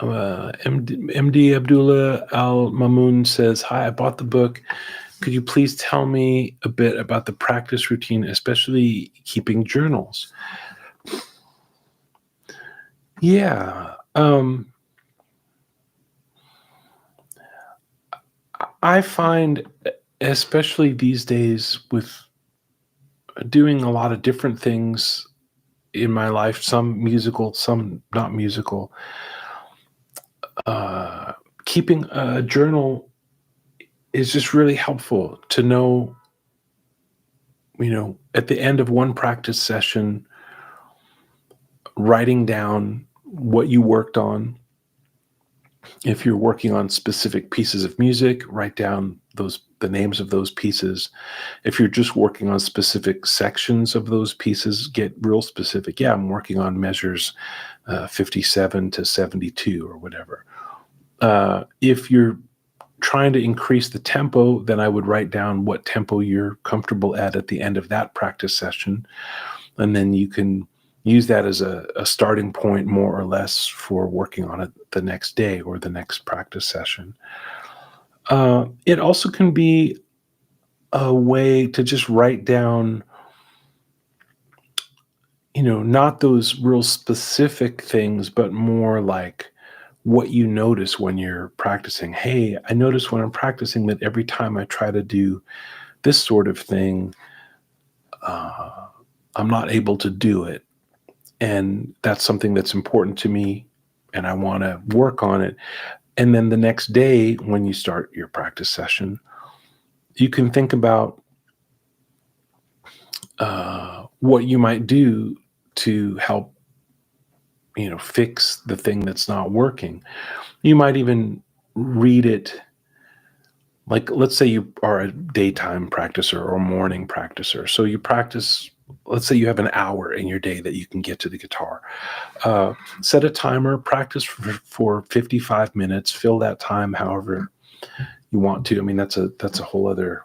MD Abdullah Al Mamoon says, "Hi, I bought the book. Could you please tell me a bit about the practice routine, especially keeping journals?" Yeah. I find, especially these days, with doing a lot of different things in my life, some musical, some not musical, uh, keeping a journal is just really helpful to know, at the end of one practice session, writing down what you worked on. If you're working on specific pieces of music, write down the names of those pieces. If you're just working on specific sections of those pieces, get real specific. Yeah, I'm working on measures 57 to 72 or whatever. If you're trying to increase the tempo, then I would write down what tempo you're comfortable at the end of that practice session. And then you can use that as a starting point, more or less, for working on it the next day or the next practice session. It also can be a way to just write down, not those real specific things, but more like what you notice when you're practicing. Hey, I notice when I'm practicing that every time I try to do this sort of thing, uh, I'm not able to do it. And that's something that's important to me, and I want to work on it. And then the next day, when you start your practice session, you can think about what you might do to help, fix the thing that's not working. You might even read it. Like, let's say you are a daytime practicer or a morning practicer. So you practice, let's say you have an hour in your day that you can get to the guitar. Set a timer, practice for 55 minutes, fill that time however you want to. I mean, that's a whole other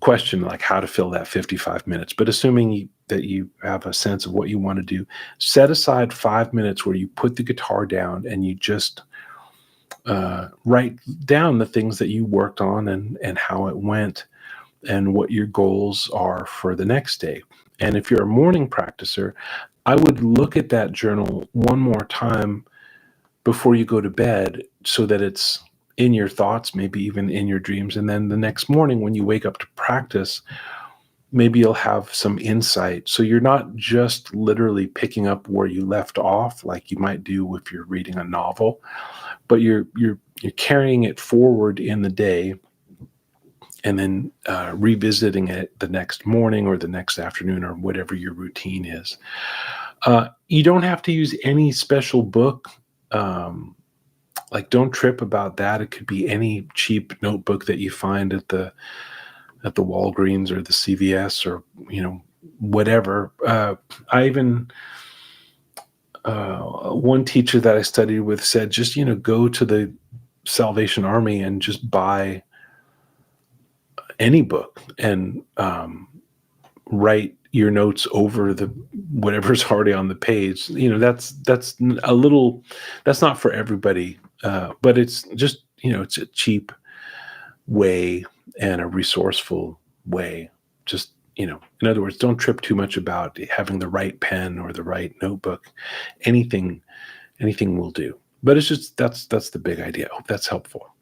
question, like how to fill that 55 minutes. But assuming that you have a sense of what you want to do, set aside 5 minutes where you put the guitar down and you just write down the things that you worked on and how it went and what your goals are for the next day. And if you're a morning practicer, I would look at that journal one more time before you go to bed so that it's in your thoughts, maybe even in your dreams. And then the next morning when you wake up to practice, maybe you'll have some insight. So you're not just literally picking up where you left off, like you might do if you're reading a novel, but you're carrying it forward in the day and then revisiting it the next morning or the next afternoon or whatever your routine is. You don't have to use any special book. Like, don't trip about that. It could be any cheap notebook that you find at the Walgreens or the CVS or whatever. I even one teacher that I studied with said, just go to the Salvation Army and just buy any book and write your notes over the whatever's already on the page. That's a little, that's not for everybody, but it's just it's a cheap way and a resourceful way. Just in other words, don't trip too much about having the right pen or the right notebook. Anything will do. But it's just that's the big idea. I hope that's helpful.